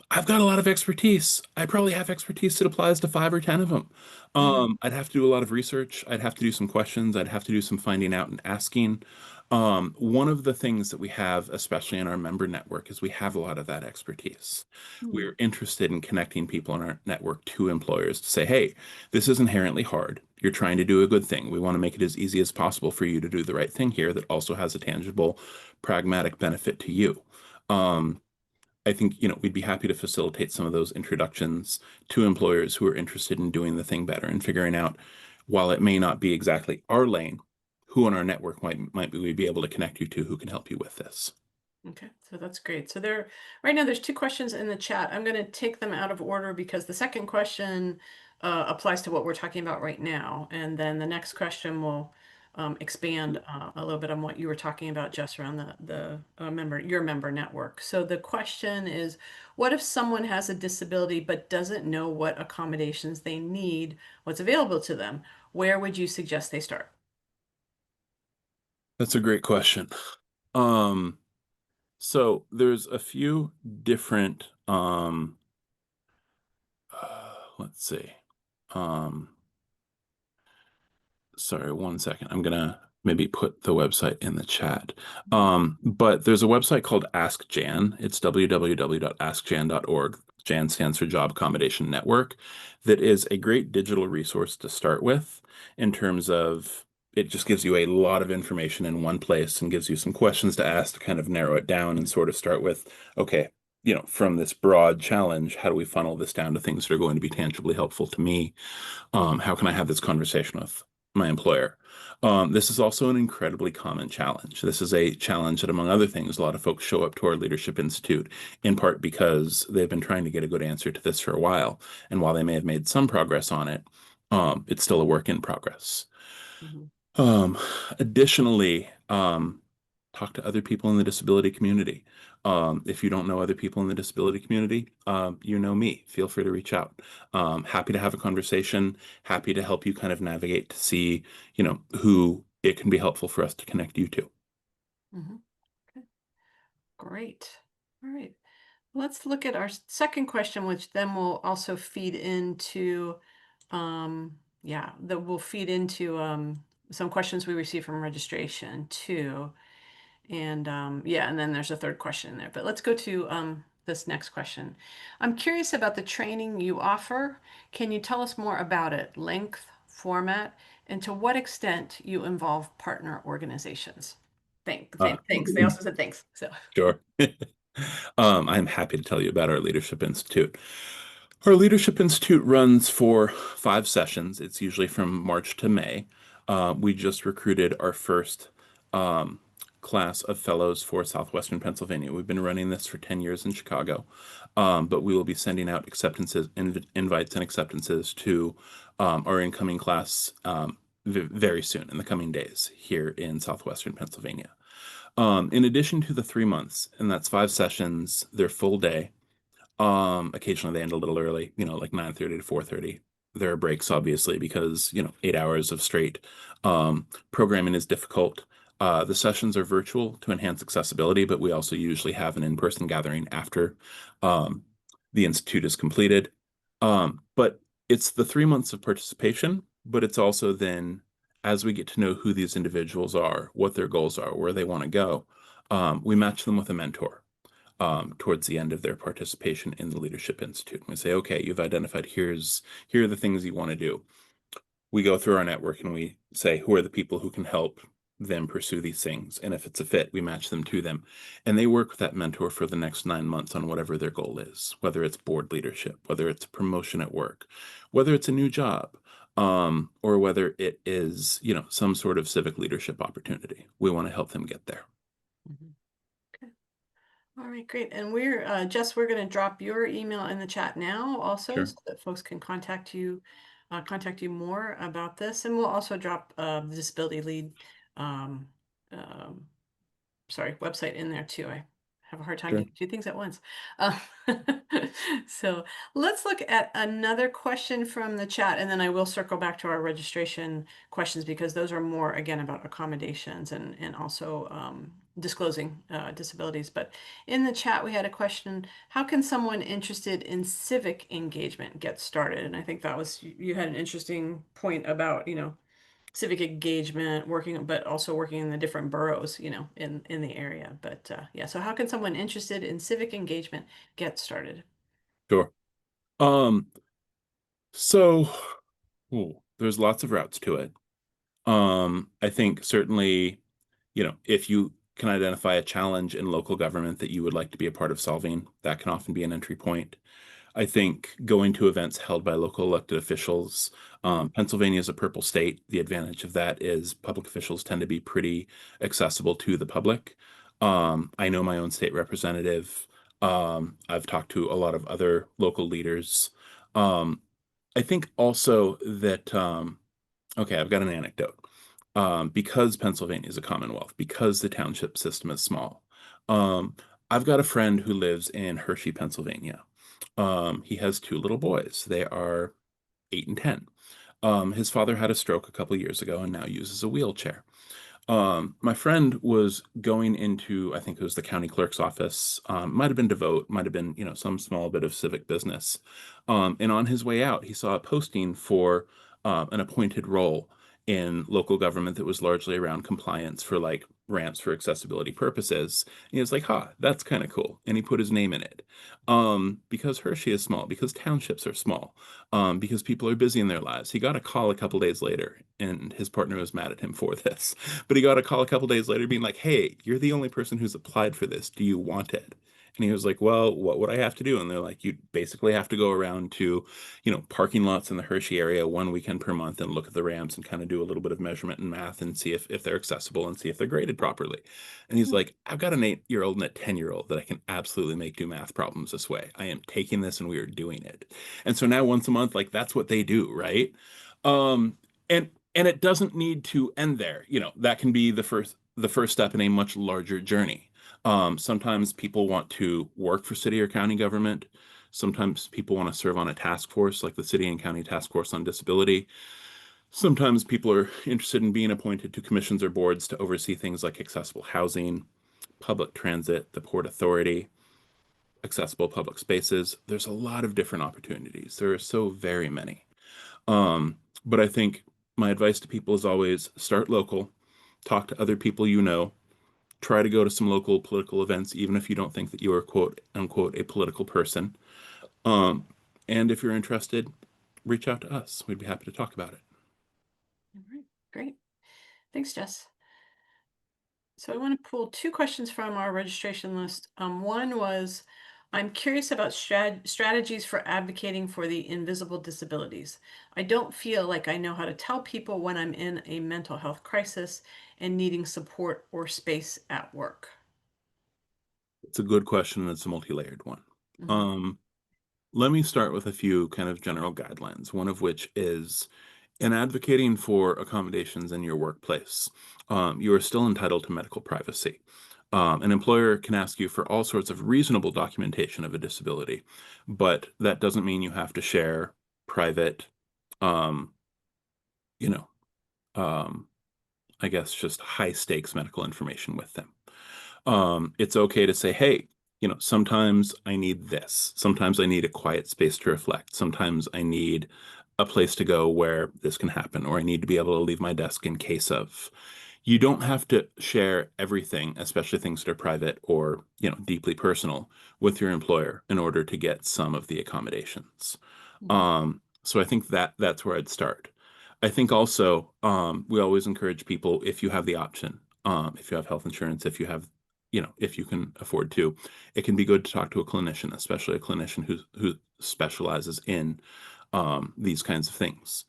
I've got a lot of expertise. I probably have expertise that applies to 5 or 10 of them. Mhm. I'd have to do a lot of research. I'd have to do some questions. I'd have to do some finding out and asking. One of the things that we have, especially in our member network, is we have a lot of that expertise. Mhm. We're interested in connecting people in our network to employers to say, hey, this is inherently hard. You're trying to do a good thing. We want to make it as easy as possible for you to do the right thing here that also has a tangible, pragmatic benefit to you. Um, I think, we'd be happy to facilitate some of those introductions to employers who are interested in doing the thing better and figuring out, while it may not be exactly our lane, who in our network might we be able to connect you to who can help you with this. Okay, so that's great. So right now there's two questions in the chat. I'm going to take them out of order because the second question applies to what we're talking about right now, and then the next question will expand a little bit on what you were talking about, Jess, around your member network. So the question is, what if someone has a disability but doesn't know what accommodations they need, what's available to them? Where would you suggest they start? That's a great question. Um, so there's a few different let's see. Um, Sorry, one second. I'm gonna maybe put the website in the chat. But there's a website called Ask Jan. It's www.askjan.org. Jan stands for Job Accommodation Network. That is a great digital resource to start with in terms of it just gives you a lot of information in one place and gives you some questions to ask to kind of narrow it down and sort of start with, okay, from this broad challenge, how do we funnel this down to things that are going to be tangibly helpful to me? How can I have this conversation with my employer? This is also an incredibly common challenge. This is a challenge that, among other things, a lot of folks show up to our Leadership Institute, in part because they've been trying to get a good answer to this for a while. And while they may have made some progress on it, it's still a work in progress. Mhm. Um, Additionally, talk to other people in the disability community. If you don't know other people in the disability community, you know me. Feel free to reach out. Happy to have a conversation. Happy to help you kind of navigate to see, who it can be helpful for us to connect you to. Mhm. Okay, great. All right. Let's look at our second question, which then will also feed into, yeah, that will feed into some questions we received from registration too. And yeah, and then there's a third question in there. But let's go to this next question. I'm curious about the training you offer. Can you tell us more about it, length, format, and to what extent you involve partner organizations? Uh, Thanks. They also said thanks. So. Sure. I'm happy to tell you about our Leadership Institute. Our Leadership Institute runs for 5 sessions. It's usually from March to May. We just recruited our first um, class of fellows for Southwestern Pennsylvania. We've been running this for 10 years in Chicago, but we will be sending out invites and acceptances to our incoming class very soon in the coming days here in Southwestern Pennsylvania. In addition to the 3 months, and that's 5 sessions, they're full day. Occasionally they end a little early, like 9:30 to 4:30. There are breaks, obviously, because, 8 hours of straight programming is difficult. The sessions are virtual to enhance accessibility, but we also usually have an in-person gathering after um, the institute is completed. But it's the 3 months of participation, but it's also then as we get to know who these individuals are, what their goals are, where they want to go, we match them with a mentor towards the end of their participation in the Leadership Institute. We say, okay, you've identified here are the things you want to do. We go through our network and we say, who are the people who can help them pursue these things? And if it's a fit, we match them to them. And they work with that mentor for the next 9 months on whatever their goal is, whether it's board leadership, whether it's promotion at work, whether it's a new job, or whether it is, some sort of civic leadership opportunity. We want to help them get there. Mhm. All right, great. And Jess, we're going to drop your email in the chat now also Sure. so that folks can contact you more about this. And we'll also drop the disability lead, um, um, website in there too. I have a hard time Sure. doing two things at once. Uh, so let's look at another question from the chat, and then I will circle back to our registration questions because those are more, again, about accommodations and also disclosing disabilities. But in the chat, we had a question, how can someone interested in civic engagement get started? And I think that was, you had an interesting point about, civic engagement, but also working in the different boroughs, in the area. But yeah, so how can someone interested in civic engagement get started? Sure. Um, so there's lots of routes to it. I think certainly, if you can identify a challenge in local government that you would like to be a part of solving, that can often be an entry point. I think going to events held by local elected officials. Mm. Pennsylvania is a purple state. The advantage of that is public officials tend to be pretty accessible to the public. I know my own state representative. I've talked to a lot of other local leaders. Um, I think also that, okay, I've got an anecdote. because Pennsylvania is a commonwealth, because the township system is small. Um, I've got a friend who lives in Hershey, Pennsylvania. He has two little boys. They are 8 and 10. His father had a stroke a couple years ago and now uses a wheelchair. My friend was going into, I think it was the county clerk's office, might have been Devote, might have been, some small bit of civic business. And on his way out, he saw a posting for an appointed role in local government that was largely around compliance for like ramps for accessibility purposes. And he was like, that's kind of cool. And he put his name in it. Because Hershey is small, because townships are small, because people are busy in their lives. He got a call a couple days later, and his partner was mad at him for this. But he got a call a couple days later being like, "Hey, you're the only person who's applied for this. Do you want it?" And he was like, "Well, what would I have to do?" And they're like, "You basically have to go around to, parking lots in the Hershey area one weekend per month and look at the ramps and kind of do a little bit of measurement and math and see if they're accessible and see if they're graded properly." And he's like, "I've got an 8-year-old and a 10-year-old that I can absolutely make do math problems this way. I am taking this and we are doing it." And so now once a month, like that's what they do, right? Um, and it doesn't need to end there. That can be the first step in a much larger journey. Sometimes people want to work for city or county government. Sometimes people want to serve on a task force like the City and County Task Force on Disability. Sometimes people are interested in being appointed to commissions or boards to oversee things like accessible housing, public transit, the Port Authority, accessible public spaces. There's a lot of different opportunities. There are so very many. But I think my advice to people is always start local, talk to other people try to go to some local political events, even if you don't think that you are quote unquote a political person. Um, and if you're interested, reach out to us. We'd be happy to talk about it. All right, great. Thanks, Jess. So I want to pull two questions from our registration list. One was, I'm curious about strategies for advocating for the invisible disabilities. I don't feel like I know how to tell people when I'm in a mental health crisis and needing support or space at work. It's a good question and it's a multi-layered one. Mhm. Um, Let me start with a few kind of general guidelines, one of which is in advocating for accommodations in your workplace, you are still entitled to medical privacy. An employer can ask you for all sorts of reasonable documentation of a disability, but that doesn't mean you have to share private, um, you know, um, I guess just high stakes medical information with them. It's okay to say, hey, sometimes I need this. Sometimes I need a quiet space to reflect. Sometimes I need a place to go where this can happen, or I need to be able to leave my desk in case of. You don't have to share everything, especially things that are private or, deeply personal with your employer in order to get some of the accommodations. Mhm. So I think that's where I'd start. I think also we always encourage people if you have the option, if you have health insurance, if you can afford to, it can be good to talk to a clinician, especially a clinician who specializes in these kinds of things.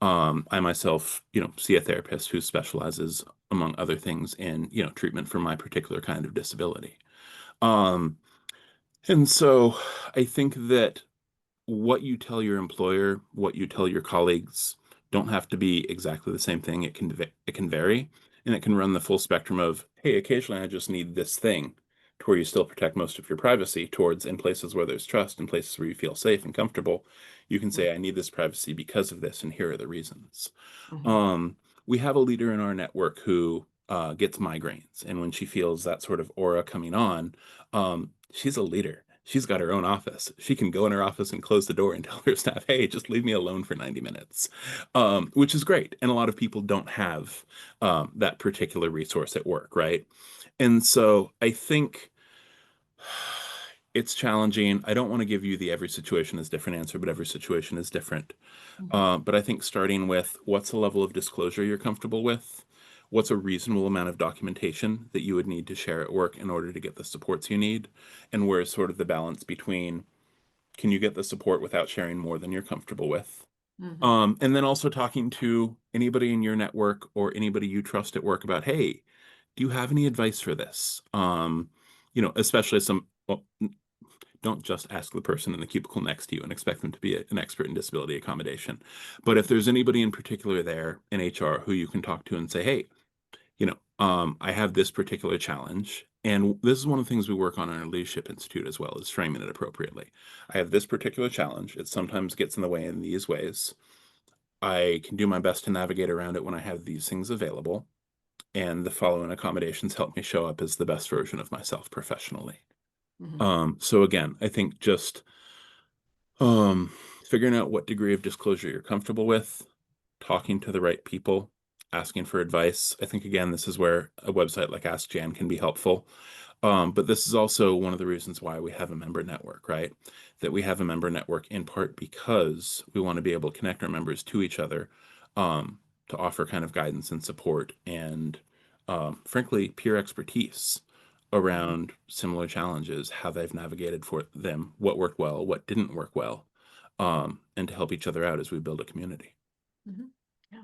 I myself, see a therapist who specializes, among other things, in treatment for my particular kind of disability. Um, and so I think that what you tell your employer, what you tell your colleagues don't have to be exactly the same thing. It can vary, and it can run the full spectrum of, hey, occasionally I just need this thing, to where you still protect most of your privacy, towards in places where there's trust, in places where you feel safe and comfortable, you can say, I need this privacy because of this, and here are the reasons. Mhm. Um, we have a leader in our network who gets migraines, and when she feels that sort of aura coming on, she's a leader. She's got her own office. She can go in her office and close the door and tell her staff, "Hey, just leave me alone for 90 minutes," which is great. And a lot of people don't have that particular resource at work, right? And so I think it's challenging. I don't want to give you the every situation is different answer, but every situation is different. Mhm. But I think starting with what's the level of disclosure you're comfortable with? What's a reasonable amount of documentation that you would need to share at work in order to get the supports you need? And where's sort of the balance between can you get the support without sharing more than you're comfortable with? Mhm. And then also talking to anybody in your network or anybody you trust at work about, hey, do you have any advice for this? Especially some, well, don't just ask the person in the cubicle next to you and expect them to be an expert in disability accommodation. But if there's anybody in particular there in HR who you can talk to and say, hey, I have this particular challenge. And this is one of the things we work on in our Leadership Institute as well, is framing it appropriately. I have this particular challenge. It sometimes gets in the way in these ways. I can do my best to navigate around it when I have these things available. And the following accommodations help me show up as the best version of myself professionally. Mhm. So again, I think just um, figuring out what degree of disclosure you're comfortable with, talking to the right people, asking for advice. I think again, this is where a website like Ask Jan can be helpful. But this is also one of the reasons why we have a member network, right? That we have a member network in part because we want to be able to connect our members to each other, to offer kind of guidance and support and, frankly, peer expertise Mhm. around similar challenges, how they've navigated for them, what worked well, what didn't work well, and to help each other out as we build a community. Mhm. Yeah.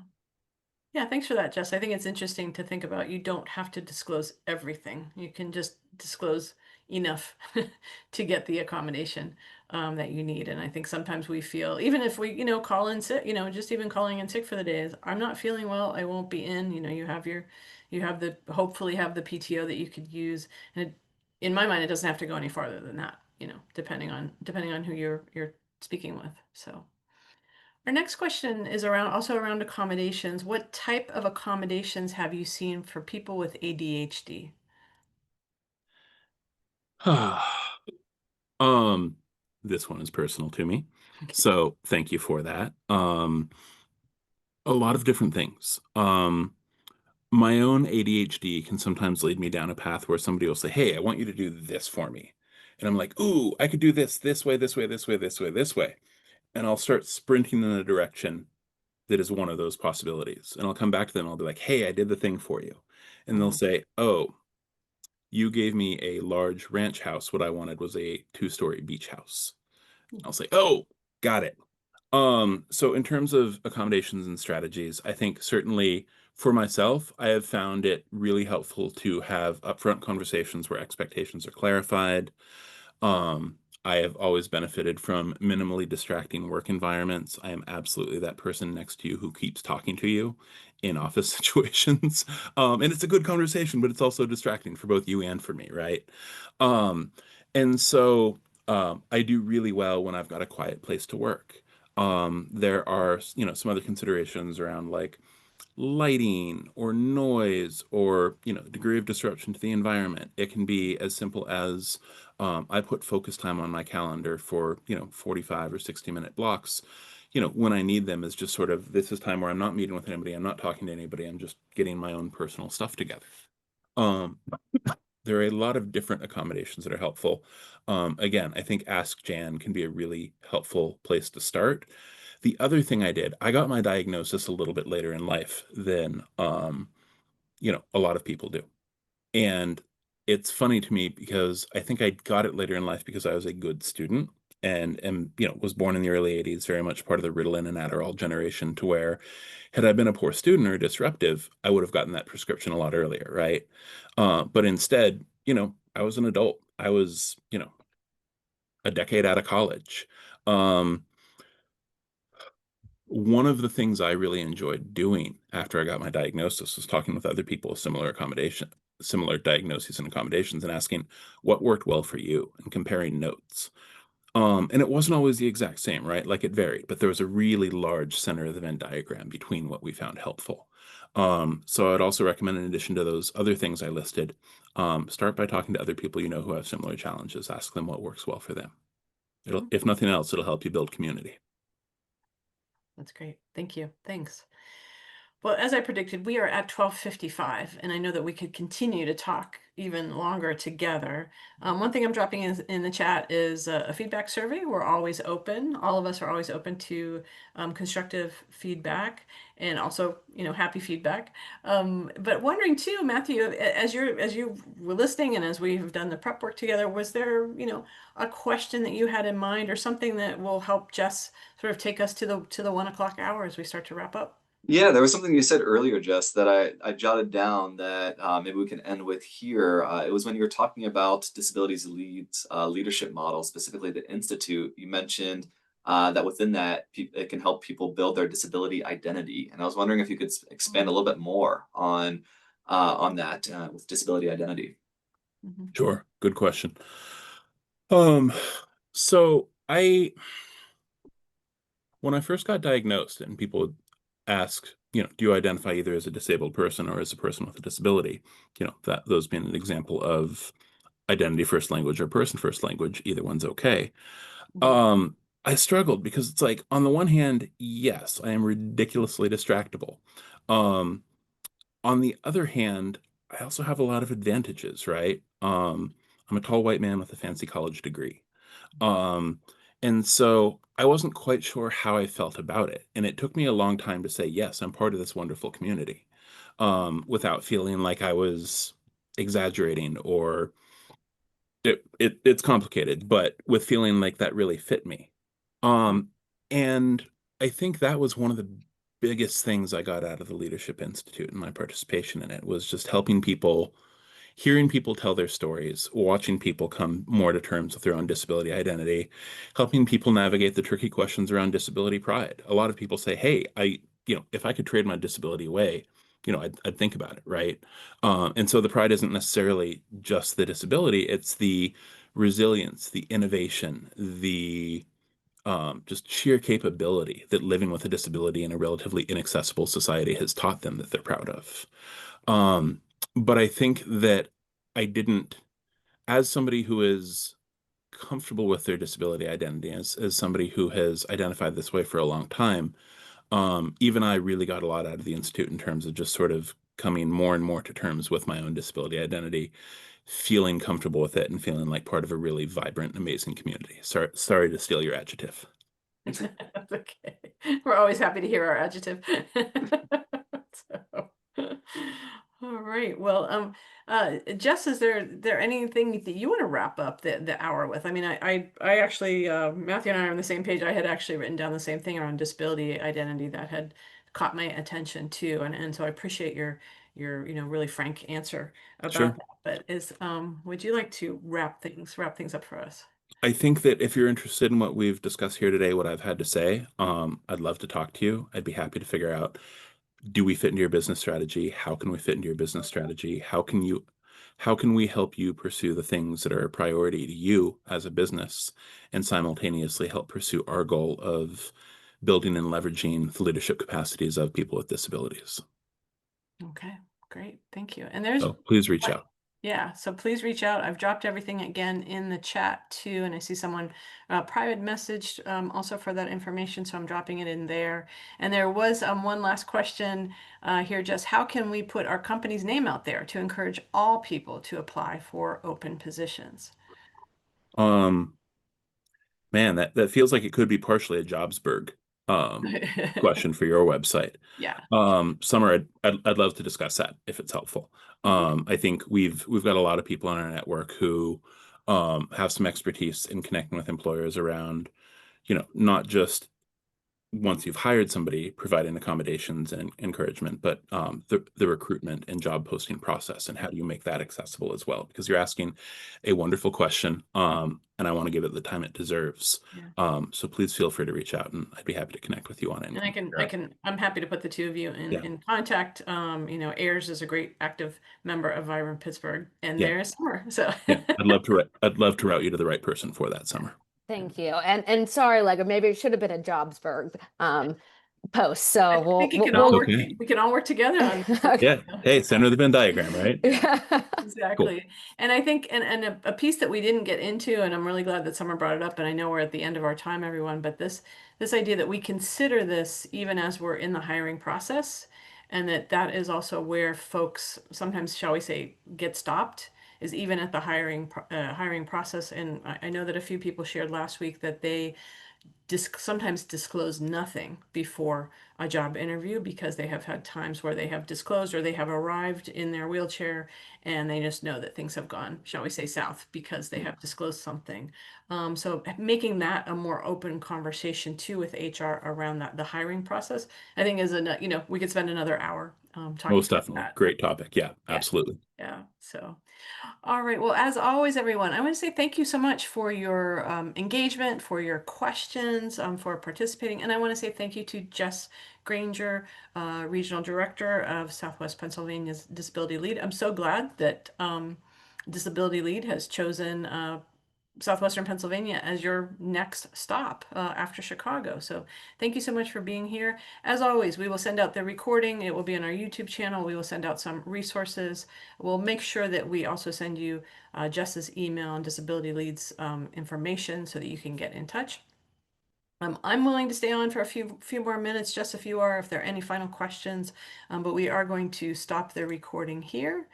Yeah, thanks for that, Jess. I think it's interesting to think about. You don't have to disclose everything. You can just disclose enough to get the accommodation that you need. And I think sometimes we feel, even if we, call in sick, just even calling in sick for the day is, I'm not feeling well, I won't be in. You have hopefully have the PTO that you could use. And in my mind, it doesn't have to go any farther than that, depending on who you're speaking with. So. Our next question is also around accommodations. What type of accommodations have you seen for people with ADHD? Um, this one is personal to me, so thank you for that. A lot of different things. My own ADHD can sometimes lead me down a path where somebody will say, "Hey, I want you to do this for me," and I'm like, "Ooh, I could do this way, this way, this way, this way, this way," and I'll start sprinting in a direction that is one of those possibilities, and I'll come back to them. And I'll be like, "Hey, I did the thing for you," and they'll Mhm. say, "Oh, you gave me a large ranch house. What I wanted was a two-story beach house." I'll say, "Oh, got it." So in terms of accommodations and strategies, I think certainly for myself, I have found it really helpful to have upfront conversations where expectations are clarified. Um, I have always benefited from minimally distracting work environments. I am absolutely that person next to you who keeps talking to you in office situations. And it's a good conversation, but it's also distracting for both you and for me, right? Um, and so I do really well when I've got a quiet place to work. There are, some other considerations around like lighting or noise or degree of disruption to the environment. It can be as simple as I put focus time on my calendar for 45 or 60-minute blocks, when I need them, is just sort of, this is time where I'm not meeting with anybody, I'm not talking to anybody, I'm just getting my own personal stuff together. um there are a lot of different accommodations that are helpful. Again, I think Ask Jan can be a really helpful place to start. The other thing I did, I got my diagnosis a little bit later in life than a lot of people do. And it's funny to me because I think I got it later in life because I was a good student and was born in the early 80s, very much part of the Ritalin and Adderall generation, to where had I been a poor student or disruptive, I would have gotten that prescription a lot earlier, right? But instead, I was an adult. I was, a decade out of college. Um, One of the things I really enjoyed doing after I got my diagnosis was talking with other people with similar diagnoses and accommodations, and asking what worked well for you and comparing notes. And it wasn't always the exact same, right? Like it varied, but there was a really large center of the Venn diagram between what we found helpful. So I'd also recommend, in addition to those other things I listed, start by talking to other people who have similar challenges. Ask them what works well for them. Mhm. If nothing else, it'll help you build community. That's great. Thank you. Thanks. Well, as I predicted, we are at 12:55, and I know that we could continue to talk even longer together. One thing I'm dropping in the chat is a feedback survey. We're always open. All of us are always open to constructive feedback and also, happy feedback. But wondering too, Matthew, as you were listening and as we've done the prep work together, was there, a question that you had in mind or something that will help Jess sort of take us to the 1 o'clock hour as we start to wrap up? Yeah, there was something you said earlier, Jess, that I jotted down that maybe we can end with here. It was when you were talking about disabilities leads leadership model, specifically the Institute. You mentioned that within that, it can help people build their disability identity. And I was wondering if you could expand a little bit more on that with disability identity. Mhm. Sure. Good question. Um, so when I first got diagnosed and people would ask, do you identify either as a disabled person or as a person with a disability? That those being an example of identity first language or person first language, either one's okay. Mhm. Um, I struggled because it's like, on the one hand, yes, I am ridiculously distractible. Um, on the other hand, I also have a lot of advantages, right? I'm a tall white man with a fancy college degree. Um, and so I wasn't quite sure how I felt about it. And it took me a long time to say, yes, I'm part of this wonderful community, without feeling like I was exaggerating or it's complicated, but with feeling like that really fit me. Mhm. Um, and I think that was one of the biggest things I got out of the Leadership Institute and my participation in it was just helping people, hearing people tell their stories, watching people come more to terms with their own disability identity, helping people navigate the tricky questions around disability pride. A lot of people say, hey, if I could trade my disability away, I'd think about it, right? And so the pride isn't necessarily just the disability, it's the resilience, the innovation, the just sheer capability that living with a disability in a relatively inaccessible society has taught them that they're proud of. Um, but I think that I didn't, as somebody who is comfortable with their disability identity, as somebody who has identified this way for a long time, even I really got a lot out of the Institute in terms of just sort of coming more and more to terms with my own disability identity, feeling comfortable with it, and feeling like part of a really vibrant, amazing community. Sorry to steal your adjective. That's okay. We're always happy to hear our adjective. So, all right. Well, Jess, is there anything that you want to wrap up the hour with? I mean, I actually, Matthew and I are on the same page. I had actually written down the same thing around disability identity that had caught my attention too, and so I appreciate your really frank answer about Sure. that. But would you like to wrap things up for us? I think that if you're interested in what we've discussed here today, what I've had to say, I'd love to talk to you. I'd be happy to figure out, do we fit into your business strategy? How can we fit into your business strategy? How can we help you pursue the things that are a priority to you as a business and simultaneously help pursue our goal of building and leveraging the leadership capacities of people with disabilities? Okay, great. Thank you. And there's So please reach out. yeah, so please reach out. I've dropped everything again in the chat too, and I see someone private messaged also for that information, so I'm dropping it in there. And there was one last question here, just how can we put our company's name out there to encourage all people to apply for open positions? Um, Man, that feels like it could be partially a Jobsburg um, question for your website. Yeah. Summer, I'd love to discuss that if it's helpful. I think we've got a lot of people on our network who have some expertise in connecting with employers around, not just once you've hired somebody, providing accommodations and encouragement, but the recruitment and job posting process, and how do you make that accessible as well? Because you're asking a wonderful question, and I want to give it the time it deserves. Yeah. So please feel free to reach out, and I'd be happy to connect with you on it And and figure out. I'm happy to put the two of you Yeah, in contact. Ayers is a great active member of Vibrant Pittsburgh, and yeah, there's Summer. So yeah. I'd love to route you to the right person for that, Summer. Thank you. And sorry, like maybe it should have been a Jobsburg post. So I think it can That's all work. okay. We can all work together on this. Okay. Yeah. Hey, center of the Venn diagram, right? Yeah. Cool. Exactly. And I think, and a piece that we didn't get into, and I'm really glad that Summer brought it up, and I know we're at the end of our time, everyone, but this idea that we consider this even as we're in the hiring process, and that is also where folks sometimes, shall we say, get stopped, is even at the hiring process. And I know that a few people shared last week that they sometimes disclose nothing before a job interview because they have had times where they have disclosed or they have arrived in their wheelchair and they just know that things have gone, shall we say, south because they have disclosed something. So making that a more open conversation too with HR around that, the hiring process, I think is we could spend another hour talking Most about definitely. that. Great topic. Yeah, Yeah. absolutely. Yeah. So, all right. Well, as always, everyone, I want to say thank you so much for your engagement, for your questions, for participating. And I want to say thank you to Jess Grainger, Regional Director of Southwest Pennsylvania's Disability Lead. I'm so glad that Disability Lead has chosen Southwestern Pennsylvania as your next stop after Chicago. So thank you so much for being here. As always, we will send out the recording. It will be on our YouTube channel. We will send out some resources. We'll make sure that we also send you Jess's email and Disability Leads information so that you can get in touch. I'm willing to stay on for a few more minutes, just if you are, if there are any final questions, but we are going to stop the recording here.